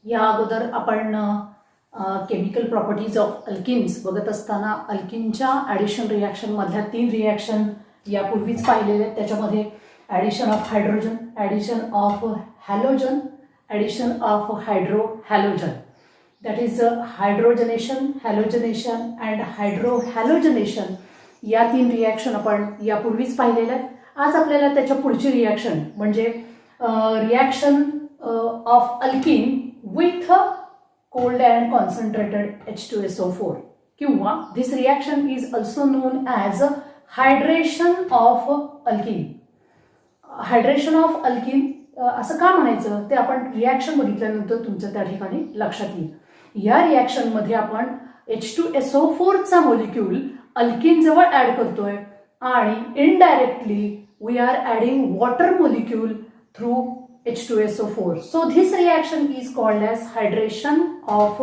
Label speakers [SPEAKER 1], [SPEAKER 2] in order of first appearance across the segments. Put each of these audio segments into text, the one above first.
[SPEAKER 1] या अगोदर आपण केमिकल प्रॉपर्टीज ऑफ अल्किन्स बघत असताना अल्किनच्या ॲडिशन रिॲक्शनमधल्या 3 रिॲक्शन यापूर्वीच पाहिलेले आहेत. त्याच्यामध्ये addition of hydrogen, addition of halogen, addition of hydrohalogen. That is hydrogenation, halogenation and hydrohalogenation. या 3 रिॲक्शन आपण यापूर्वीच पाहिलेल्या आहेत. आज आपल्याला त्याच्या पुढची रिॲक्शन म्हणजे reaction of alkene with cold and concentrated H2SO4 किंवा this reaction is also known as hydration of alkene. Hydration of alkene असं का म्हणायचं ते आपण रिॲक्शन बघितल्यानंतर तुमच्या त्या ठिकाणी लक्षात येईल. या रिॲक्शनमध्ये आपण H2SO4 चा मॉलिक्यूल अल्किन जवळ ऍड करतोय आणि indirectly we are adding water molecule through H2SO4. So this reaction is called as hydration of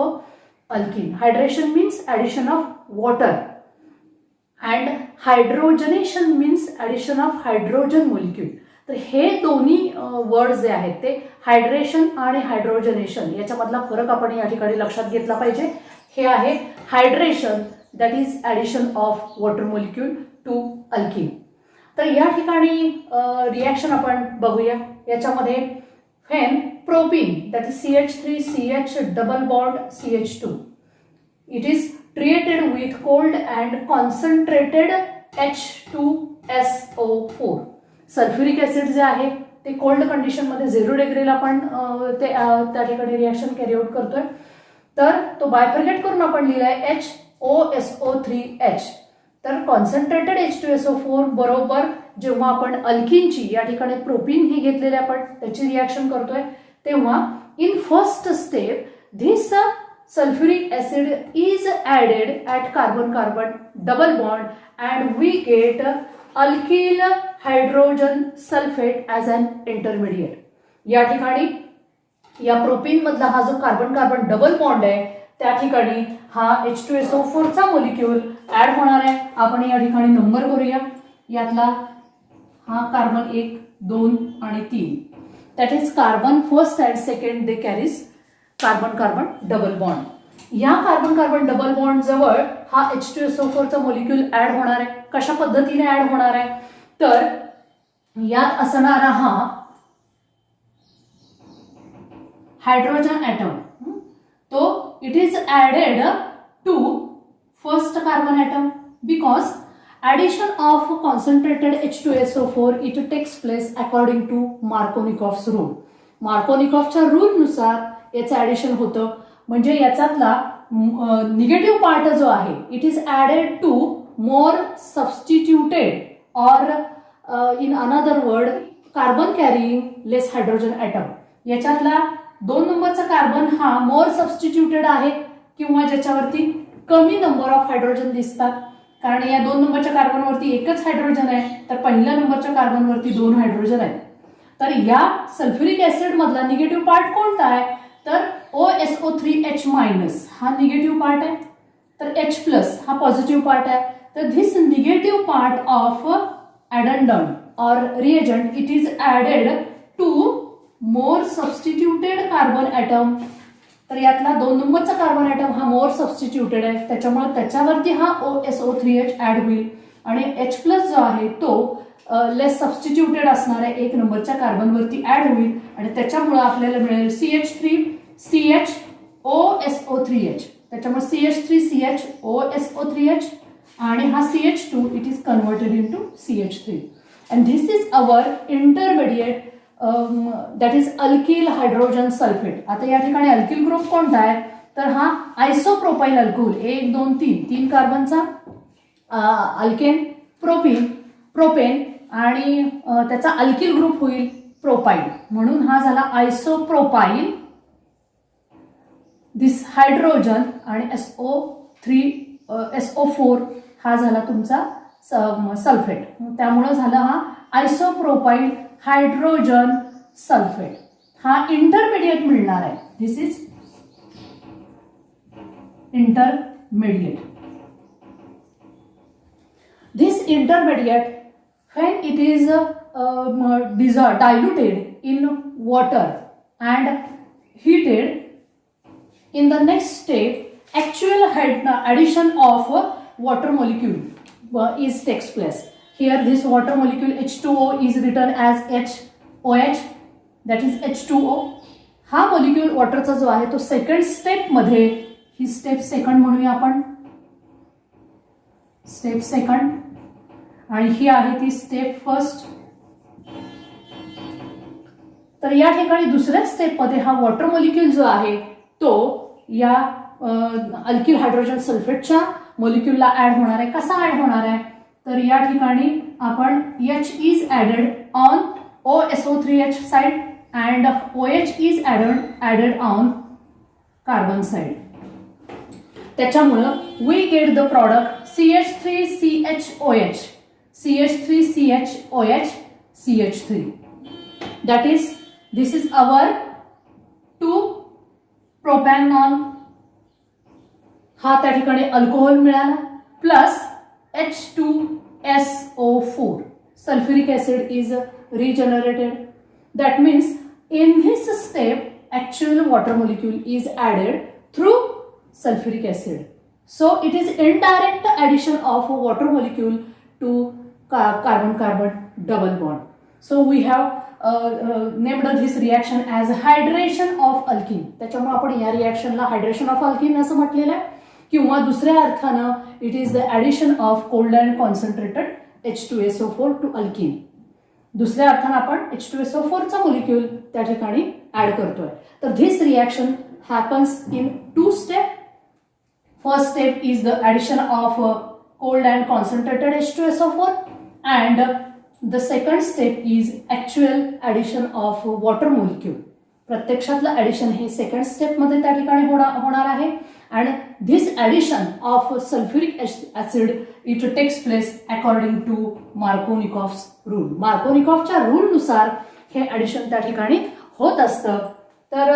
[SPEAKER 1] alkene. Hydration means addition of water and hydrogenation means addition of hydrogen molecule. तर हे दोन्ही word जे आहेत ते hydration आणि हायड्रोजनेशन याच्यामधला फरक आपण या ठिकाणी लक्षात घेतला पाहिजे. हे आहे hydration, that is addition of water molecule to alkene. तर या ठिकाणी रिॲक्शन आपण बघूया. याच्यामध्ये when propene that is CH3CH double bond CH2 it is treated with cold and concentrated H2SO4. Sulphuric acid जे आहे ते कोल्ड कंडिशनमध्ये 0 डिग्रीला आपण ते त्या ठिकाणी रिॲक्शन कॅरी आउट करतोय. तर तो बायफर्गेट करून आपण लिहिलाय HOSO3H. तर कॉन्सन्ट्रेटेड H2SO4 बरोबर जेव्हा आपण अल्किनची या ठिकाणी प्रोपीन ही घेतलेले आपण त्याची रिॲक्शन करतोय तेव्हा in first step this sulphuric acid is added at carbon carbon double bond and we get alkyl hydrogen sulphate as an intermediate. या ठिकाणी या प्रोपीन मधला हा जो कार्बन कार्बन डबल बॉन्ड आहे त्या ठिकाणी हा H2SO4 चा मॉलिक्यूल ऍड होणार आहे. आपण या ठिकाणी नंबर करूया. यातला हा कार्बन 1, 2 आणि 3. That is carbon first and second they carries carbon carbon double bond. या कार्बन कार्बन डबल बॉन्ड जवळ हा H2SO4 चा मॉलिक्यूल ऍड होणार आहे. कशा पद्धतीने ऍड होणार आहे तर यात असणारा हा हायड्रोजन ॲटम तो it is added to first carbon atom because addition of concentrated H2SO4 it takes place according to Markovnikov's rule. मार्कोनिकॉफच्या रूल नुसार याचं ऍडिशन होतं. म्हणजे याच्यातला निगेटिव्ह पार्ट जो आहे it is added to more substituted or in another word carbon carrying less hydrogen atom. याच्यातला 2 नंबरचा कार्बन हा मोर सबस्टिट्यूटेड आहे किंवा ज्याच्यावरती कमी नंबर ऑफ हायड्रोजन दिसतात. कारण या 2 नंबरच्या कार्बनवरती एकच हायड्रोजन आहे तर पहिल्या नंबरच्या कार्बनवरती 2 हायड्रोजन आहेत. तर या सल्फ्युरिक ऍसिड मधला निगेटिव्ह पार्ट कोणता आहे तर OSO3H मायनस हा निगेटिव्ह पार्ट आहे. तर H प्लस हा पॉझिटिव्ह पार्ट आहे. तर this negative part of addendum or reagent it is added to more substituted carbon atom. तर यातला 2 नंबरचा कार्बन ॲटम हा मोर सबस्टिट्यूटेड आहे त्याच्यामुळे त्याच्यावरती हा OSO3H ऍड होईल आणि H प्लस जो आहे तो लेस सबस्टिट्यूटेड असणाऱ्या 1 नंबरच्या कार्बनवरती ऍड होईल आणि त्याच्यामुळे आपल्याला मिळेल CH3CH OSO3H. त्याच्यामुळे CH3CH OSO3H आणि हा CH2 it is converted into CH3 and this is our intermediate that is alkyl hydrogen sulphate. आता या ठिकाणी अल्किल ग्रुप कोणता आहे तर हा आयसोप्रोपाइल अल्कोहोल 1, 2, 3 कार्बनचा अल्केन प्रोपेन आणि त्याचा अल्किल ग्रुप होईल प्रोपाइल म्हणून हा झाला आयसोप्रोपाइल. दिस हायड्रोजन आणि SO4 हा झाला तुमचा सल्फेट. त्यामुळे झाला हा आयसोप्रोपाइल हायड्रोजन सल्फेट. हा इंटरमिडिएट मिळणार आहे. This is intermediate. This intermediate when it is diluted in water and heated In the next step, actual addition of water molecule takes place. Here this water molecule H2O is written as HOH, that is H2O. हा molecule वॉटरचा जो आहे तो second step मध्ये, ही step second म्हणूया आपण, step second, आणि ही आहे ती स्टेप फर्स्ट. तर या ठिकाणी दुसऱ्या स्टेप मध्ये हा वॉटर मॉलिक्यूल जो आहे तो या अल्किल हायड्रोजन सल्फेटच्या मॉलिक्यूलला ऍड होणार आहे. कसा ऍड होणार आहे तर या ठिकाणी आपण H is added on OSO3H side and OH is added on carbon side. त्याच्यामुळं we get the product CH3CHOH, CH3CHOH, CH3. That is, this is our 2-propanol. हा त्या ठिकाणी अल्कोहोल मिळाला plus H2SO4. Sulfuric acid is regenerated. That means in this step, actual water molecule is added through sulfuric acid. So it is indirect addition of water molecule to carbon-carbon double bond. So we have named this reaction as hydration of alkene. त्याच्यामुळे आपण या रिएक्शनला hydration of alkene असं म्हटलेलं आहे, किंवा दुसऱ्या अर्थानं it is the addition of cold and concentrated H2SO4 to alkene. दुसऱ्या अर्थानं आपण H2SO4 चा मॉलिक्यूल त्या ठिकाणी ऍड करतोय. तर this reaction happens in 2 step. First step is the addition of cold and concentrated H2SO4 and the second step is actual addition of water molecule. प्रत्यक्षातलं addition हे सेकंड स्टेप मध्ये त्या ठिकाणी होणार आहे. And this addition of sulphuric acid it takes place according to Markovnikov's rule. मार्कोनिकॉफच्या रूलनुसार हे ऍडिशन त्या ठिकाणी होत असतं. तर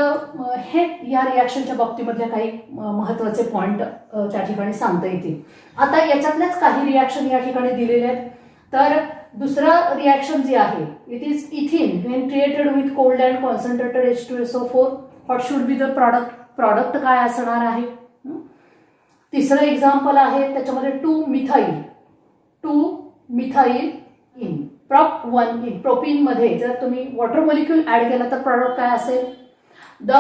[SPEAKER 1] हे या रिॲक्शनच्या बाबतीमधल्या काही महत्वाचे पॉइंट त्या ठिकाणी सांगता येतील. आता याच्यातल्याच काही रिॲक्शन या ठिकाणी दिलेले आहेत. तर दुसरं रिॲक्शन जी आहे it is इथिन when created with cold and concentrated H2SO4. What should be the product. Product काय असणार आहे. तिसरं एक्झाम्पल आहे त्याच्यामध्ये 2-मिथाइल इन प्रॉप 1 इन. प्रोपीन मध्ये जर तुम्ही वॉटर मॉलिक्यूल ऍड केला तर प्रॉडक्ट काय असेल. The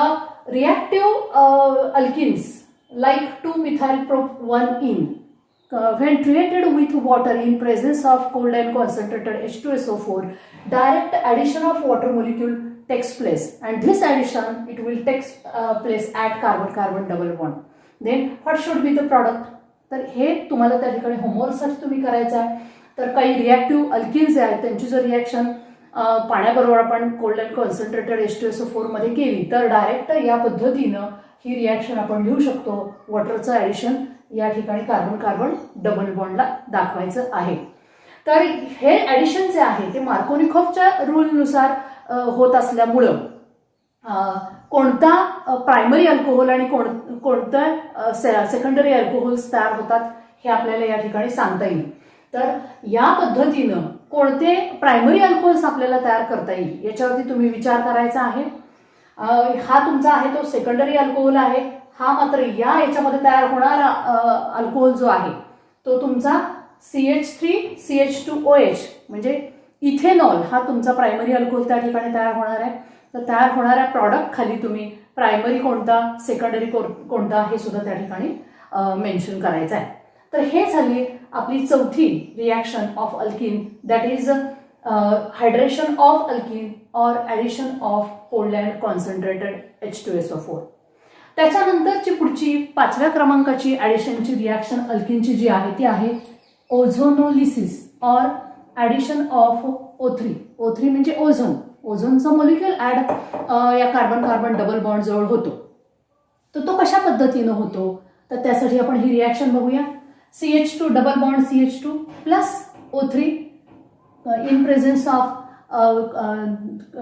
[SPEAKER 1] reactive alkenes like two methyl prop 1 in when treated with water in presence of cold and concentrated H2SO4, direct addition of water molecule takes place, and this addition it will take place at carbon-carbon double bond. Then what should be the product. तर हे तुम्हाला त्या ठिकाणी होमवर्कसाठी तुम्ही करायचं आहे. तर काही रिॲक्टिव्ह अल्किन्स आहेत त्यांची जर रिॲक्शन पाण्याबरोबर आपण कोल्ड अँड कॉन्सन्ट्रेटेड H2SO4 मध्ये केली तर डायरेक्ट या पद्धतीनं ही रिॲक्शन आपण लिहू शकतो. वॉटरचं ॲडिशन या ठिकाणी कार्बन-कार्बन डबल बॉन्डला दाखवायचं आहे. तर हे ॲडिशन जे आहे ते मार्कोनिकॉफच्या रूलनुसार होत असल्यामुळं कोणता प्रायमरी अल्कोहोल आणि कोणतं सेकंडरी अल्कोहोल्स तयार होतात हे आपल्याला या ठिकाणी सांगता येईल. तर या पद्धतीनं कोणते प्रायमरी अल्कोहोल्स आपल्याला तयार करता येईल याच्यावरती तुम्ही विचार करायचा आहे. हा तुमचा आहे तो सेकंडरी अल्कोहोल आहे. हा मात्र याच्यामध्ये तयार होणारा अल्कोहोल जो आहे तो तुमचा CH3CH2OH म्हणजे इथेनॉल हा तुमचा प्रायमरी अल्कोहोल त्या ठिकाणी तयार होणार आहे. तर तयार होणाऱ्या प्रॉडक्ट खाली तुम्ही प्रायमरी कोणता सेकंडरी कोणता हे सुद्धा त्या ठिकाणी मेन्शन करायचं आहे. तर हे झाली आपली चौथी reaction of alkene, that is hydration of alkene or addition of cold and concentrated H2SO4. त्याच्यानंतरची पुढची 5व्या क्रमांकाची ॲडिशनची रिॲक्शन अल्किनची जी आहे ती आहे ओझोनोलिसिस or addition of O3. O3 म्हणजे ओझोन. ओझोनचा मॉलिक्यूल ॲड या कार्बन-कार्बन डबल बॉन्ड जवळ होतो. तर तो कशा पद्धतीनं होतो तर त्यासाठी आपण ही रिॲक्शन बघूया. CH2 double bond CH2 plus O3 in presence of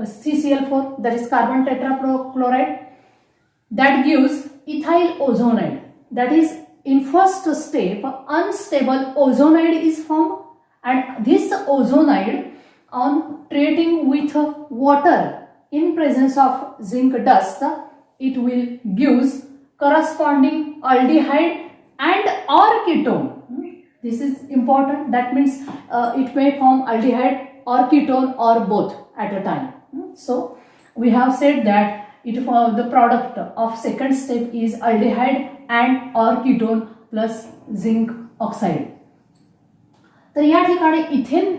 [SPEAKER 1] CCl4, that is carbon tetrachloride, that gives ethyl ozonide. That is, in first step unstable ozonide is formed, and this ozonide on treating with water in presence of zinc dust it will gives corresponding aldehyde and or ketone. This is important. That means it may form aldehyde or ketone or both at a time. So we have said that the product of second step is aldehyde and or ketone plus zinc oxide. तर या ठिकाणी ethene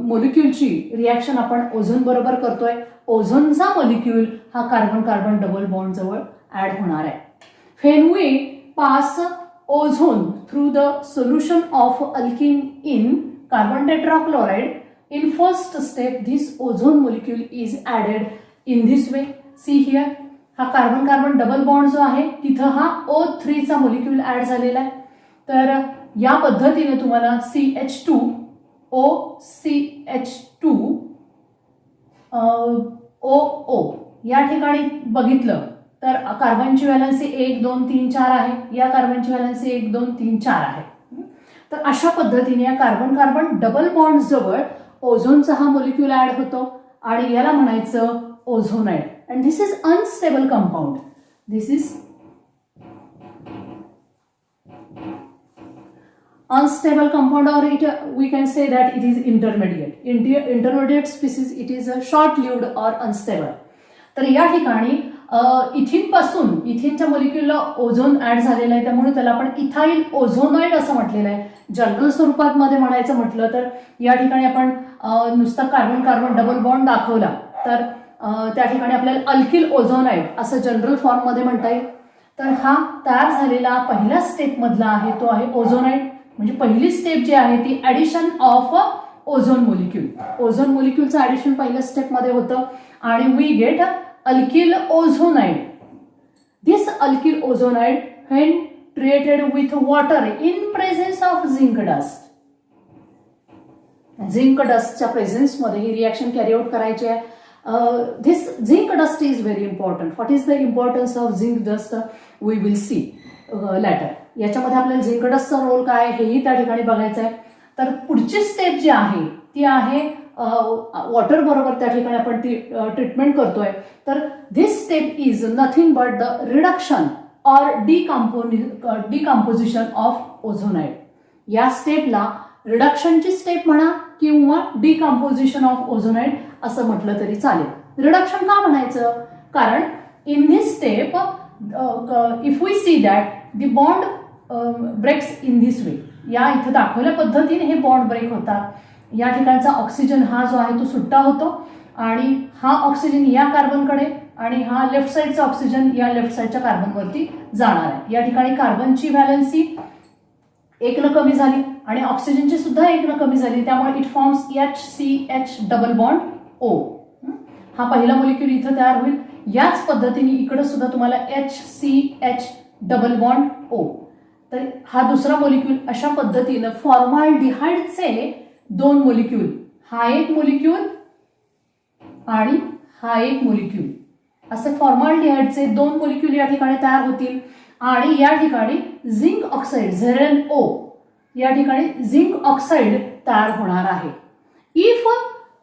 [SPEAKER 1] मोलिक्यूलची reaction आपण ozone बरोबर करतोय. ओझोनचा molecule हा carbon carbon double bond जवळ ऍड होणार आहे. When we pass ozone through the solution of alkene in carbon tetrachloride in first step this ozone molecule is added in this way. See here, हा carbon carbon double bond जो आहे तिथं हा O3 चा molecule add झालेला आहे. तर या पद्धतीने तुम्हाला CH2 OCH2 OO या ठिकाणी बघितलं तर कार्बनची व्हॅलन्सी 1 2 3 4 आहे. या कार्बनची व्हॅलन्सी 1 2 3 4 आहे. तर अशा पद्धतीने या कार्बन कार्बन डबल बॉन्ड जवळ ओझोनचा हा मोलिक्यूल ऍड होतो आणि याला म्हणायचं ozonide. And this is unstable compound. This is unstable compound, or we can say that it is intermediate species. It is a short lived or unstable. तर या ठिकाणी इथिन पासून इथिनच्या मोलिक्यूलला ओझोन ऍड झालेला आहे त्यामुळे त्याला आपण इथाइल ओझोनाइड असं म्हटलेलं आहे. जनरल स्वरूपात मध्ये म्हणायचं म्हटलं तर या ठिकाणी आपण नुसतं कार्बन कार्बन डबल बॉन्ड दाखवला तर त्या ठिकाणी आपल्याला अल्किल ओझोनाइड असं जनरल फॉर्म मध्ये म्हणता येईल. तर हा तयार झालेला पहिल्या स्टेप मधला आहे तो आहे ओझोनाइड. म्हणजे पहिली स्टेप जी आहे ती addition of ozone molecule. Ozone मोलिक्यूलचं ऍडिशन पहिल्या स्टेप मध्ये होतं आणि we get alkyl ozonide. This alkyl ozonide when treated with water in presence of zinc dust. Zinc डस्टच्या प्रेझेन्स मध्ये ही रिॲक्शन कॅरी आउट करायची आहे. This zinc dust is very important. What is the importance of zinc dust we will see later. याच्यामध्ये आपल्याला zinc डस्टचा role काय हेही त्या ठिकाणी बघायचं आहे. तर पुढची स्टेप जी आहे ती आहे वॉटर बरोबर त्या ठिकाणी आपण ती ट्रीटमेंट करतोय. तर this step is nothing but the reduction or decomposition of ozonide. या स्टेपला रिडक्शनची स्टेप म्हणा किंवा डिकम्पोजिशन ऑफ ओझोनाइड असं म्हटलं तरी चालेल. रिडक्शन का म्हणायचं? कारण in this step if we see that the bond breaks in this way. या इथं दाखवल्या पद्धतीने हे बॉन्ड ब्रेक होतात. या ठिकाणचा ऑक्सिजन हा जो आहे तो सुट्टा होतो आणि हा ऑक्सिजन या कार्बनकडे आणि हा लेफ्ट साईडचा ऑक्सिजन या लेफ्ट साईडच्या कार्बनवरती जाणार आहे. या ठिकाणी कार्बनची व्हॅलन्सी 1 न कमी झाली आणि ऑक्सिजनची सुद्धा 1 न कमी झाली. त्यामुळे it forms HCH double bond O. हा पहिला मोलिक्यूल इथं तयार होईल. याच पद्धतीने इकडे सुद्धा तुम्हाला HCH डबल बॉन्ड O. तर हा दुसरा मोलिक्यूल अशा पद्धतीनं फॉर्माल्डिहाइडचे 2 मोलिक्यूल, हा एक मोलिक्यूल आणि हा एक मोलिक्यूल, असे फॉर्माल्डिहाइडचे 2 मोलिक्यूल या ठिकाणी तयार होतील आणि या ठिकाणी झिंक ऑक्साईड ZnO या ठिकाणी झिंक ऑक्साईड तयार होणार आहे. If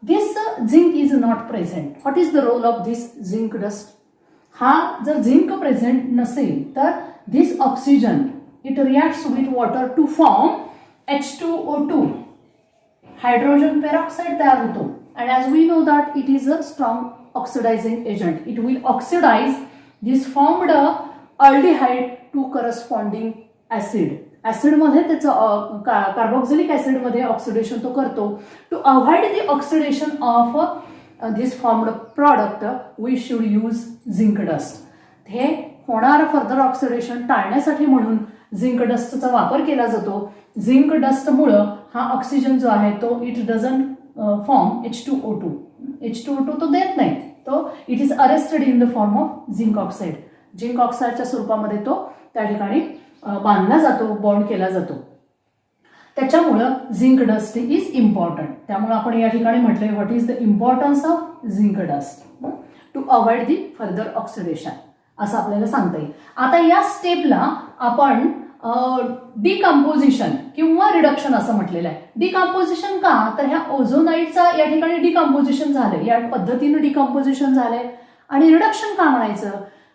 [SPEAKER 1] this zinc is not present, what is the role of this zinc dust? हा जर झिंक प्रेझेंट नसेल तर this oxygen it reacts with water to form H2O2, hydrogen peroxide तयार होतो. and as we know that it is a strong oxidizing agent, it will oxidize this formed aldehyde to corresponding acid. Acid मध्ये त्याचं carboxylic acid मध्ये oxidation तो करतो. To avoid the oxidation of this formed product we should use zinc dust. हे होणारं further oxidation टाळण्यासाठी म्हणून zinc डस्टचा वापर केला जातो. झिंक डस्टमुळं हा ऑक्सिजन जो आहे तो it doesn't form H2O2. H2O2 तो देत नाही, तो it is arrested in the form of zinc oxide. Zinc ऑक्साईडच्या स्वरूपामध्ये तो त्या ठिकाणी बांधला जातो, बॉन्ड केला जातो. त्याच्यामुळं झिंक डस्ट इज इम्पॉर्टंट. त्यामुळे आपण या ठिकाणी म्हटलंय what is the importance of zinc dust to avoid the further oxidation असं आपल्याला सांगता येईल. आता या स्टेपला आपण डिकम्पोजिशन किंवा रिडक्शन असं म्हटलेलं आहे. डिकम्पोजिशन का? तर ह्या ओझोनाइडचा या ठिकाणी डिकम्पोजिशन झालंय, या पद्धतीनं डिकम्पोजिशन झालंय. आणि रिडक्शन का म्हणायचं?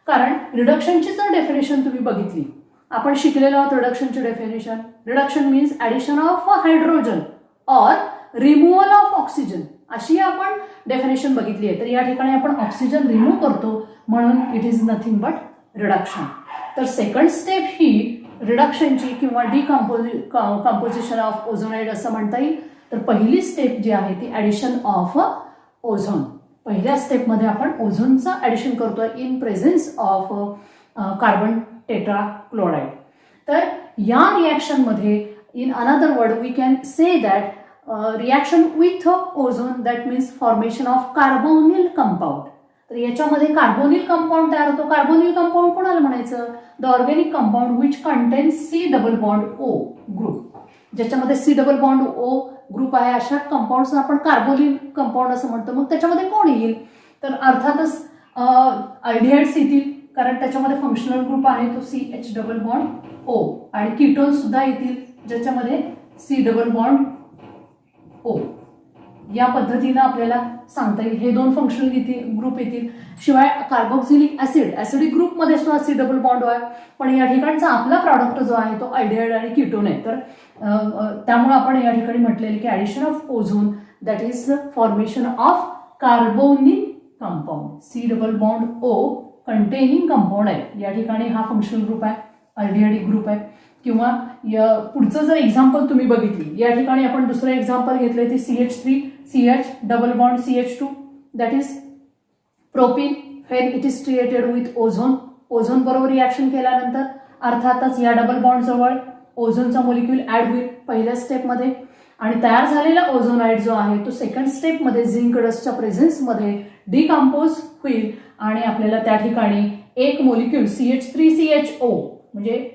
[SPEAKER 1] कारण रिडक्शनची जर डेफिनेशन तुम्ही बघितली, आपण शिकलेलो आहोत रिडक्शनची definition. Reduction means addition of hydrogen or removal of oxygen, अशी आपण डेफिनेशन बघितली आहे. तर या ठिकाणी आपण ऑक्सिजन रिमूव्ह करतो म्हणून it is nothing but reduction. तर सेकंड स्टेप ही रिडक्शनची किंवा कंपोजिशन ऑफ ओझोनाइड असं म्हणता येईल. तर पहिली स्टेप जी आहे ती ॲडिशन ऑफ ओझोन. पहिल्या स्टेपमध्ये आपण ओझोनचं ॲडिशन करतोय in presence of carbon tetrachloride. तर या रिॲक्शनमध्ये in another word we can say that reaction with ozone that means formation of carbonyl compound. तर याच्यामध्ये कार्बोनिल कंपाऊंड तयार होतो. कार्बोनिल कंपाऊंड कोणाला म्हणायचं? The organic compound which contains C double bond O group. ज्याच्यामध्ये C double bond O group आहे अशा कंपाऊंड्सना आपण कार्बोनिल कंपाऊंड असं म्हणतो. मग त्याच्यामध्ये कोण येईल? तर अर्थातच अल्डिहाइड्स येतील, कारण त्याच्यामध्ये फंक्शनल ग्रुप आहे तो CH डबल बॉन्ड O, आणि कीटोन सुद्धा येतील ज्याच्यामध्ये C डबल बॉन्ड O. या पद्धतीनं आपल्याला सांगता येईल हे दोन फंक्शनल ग्रुप येतील. शिवाय कार्बोक्सिलिक ऍसिडिक ग्रुपमध्ये सुद्धा C डबल बॉन्ड आहे. पण या ठिकाणचा आपला प्रॉडक्ट जो आहे तो अल्डिहाइड आणि कीटोन आहे. तर त्यामुळे आपण या ठिकाणी म्हटलेले की addition of ozone that is formation of carbonyl compound. C double bond O containing compound आहे. या ठिकाणी हा फंक्शनल ग्रुप आहे, अल्डिहाइडिक ग्रुप आहे. किंवा पुढचं जर एक्झाम्पल तुम्ही बघितली, या ठिकाणी आपण दुसरं एक्झाम्पल घेतलंय ते CH3 CH double bond CH2 that is propene when it is created with ozone. Ozone बरोबर रिॲक्शन केल्यानंतर अर्थातच या डबल बॉन्ड जवळ ओझोनचा मोलिक्यूल ऍड होईल पहिल्या स्टेपमध्ये, आणि तयार झालेला ओझोनाइड जो आहे तो सेकंड स्टेपमध्ये झिंक डस्टच्या प्रेझेन्समध्ये डिकम्पोज होईल आणि आपल्याला त्या ठिकाणी एक मोलिक्यूल CH3CHO म्हणजे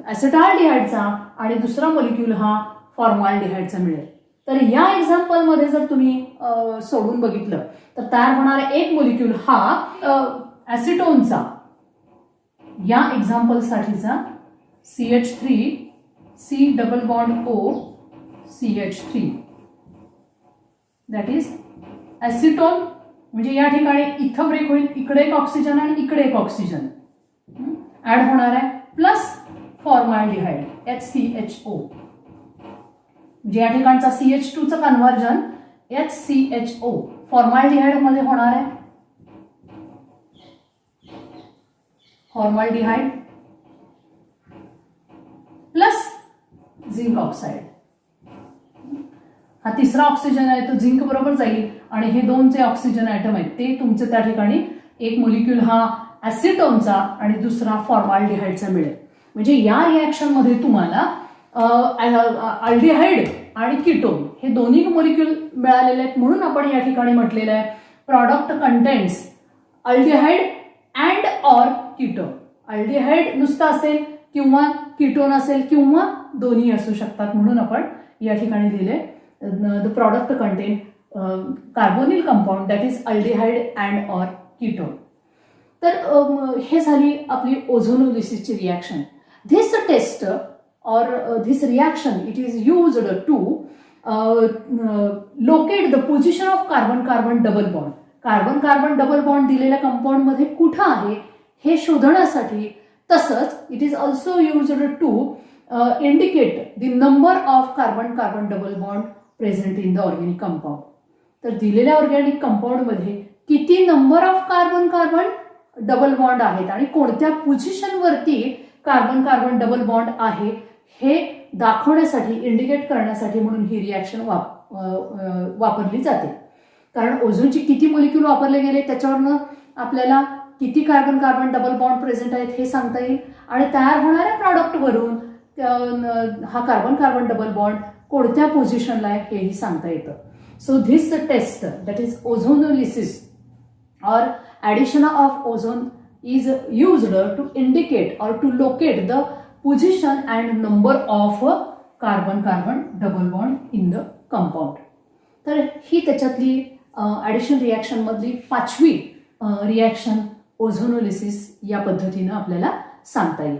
[SPEAKER 1] ॲसिटाल्डिहाइडचा आणि दुसरा मोलिक्यूल हा फॉर्माल्डिहाइडचा मिळेल. तर या एक्झाम्पलमध्ये जर तुम्ही सोडून बघितलं तर तयार होणारा एक मोलिक्यूल हा ॲसिटोनचा, या एक्झाम्पलसाठीचा CH3 C double bond O CH3 that is acetone. म्हणजे या ठिकाणी इथं ब्रेक होईल, इकडे एक ऑक्सिजन आणि इकडे एक ऑक्सिजन ऍड होणार आहे, प्लस फॉर्माल्डिहाइड HCHO. म्हणजे या ठिकाणचा CH2चं कन्व्हर्जन HCHO फॉर्माल्डिहाइड मध्ये होणार आहे. Formaldehyde plus zinc oxide. हा तिसरा ऑक्सिजन आहे तो झिंक बरोबर जाईल आणि हे दोन जे ऑक्सिजन ॲटम आहेत ते तुमचे त्या ठिकाणी एक मोलिक्यूल हा ॲसिटोनचा आणि दुसरा फॉर्माल्डिहाइडचा मिळेल. म्हणजे या रिॲक्शन मध्ये तुम्हाला अल्डिहाइड आणि कीटोन हे दोन्ही मोलिक्यूल मिळालेले आहेत. म्हणून आपण या ठिकाणी म्हटलेलं आहे product contains aldehyde and or ketone. Aldehyde नुसतं असेल किंवा कीटोन असेल किंवा दोन्ही असू शकतात. म्हणून आपण या ठिकाणी लिहिले the product contain carbonyl compound that is aldehyde and or ketone. तर हे झाली आपली ओझोनोलिसिसची reaction. This test or this reaction it is used to locate the position of carbon-carbon double bond. Carbon double bond दिलेल्या compound मध्ये कुठं आहे हे शोधण्यासाठी, तसंच it is also used to indicate the number of carbon double bond present in the organic compound. तर दिलेल्या organic compound मध्ये किती number of carbon double bond आहेत आणि कोणत्या पोझिशनवरती कार्बन डबल बॉन्ड आहे हे दाखवण्यासाठी, इंडिकेट करण्यासाठी म्हणून ही रिॲक्शन वापरली जाते. कारण ओझोनची किती मोलिक्यूल वापरले गेले त्याच्यावरनं आपल्याला किती कार्बन डबल बॉन्ड प्रेझेंट आहेत हे सांगता येईल आणि तयार होणाऱ्या प्रॉडक्टवरून हा कार्बन डबल बॉन्ड कोणत्या पोझिशनला आहे हेही सांगता येतं. So this test that is ozonolysis or addition of ozone is used to indicate or to locate the position and number of carbon double bond in the compound. तर ही त्याच्यातली addition reaction मधली पाचवी रिॲक्शन ओझोनोलिसिस या पद्धतीनं आपल्याला सांगता येईल.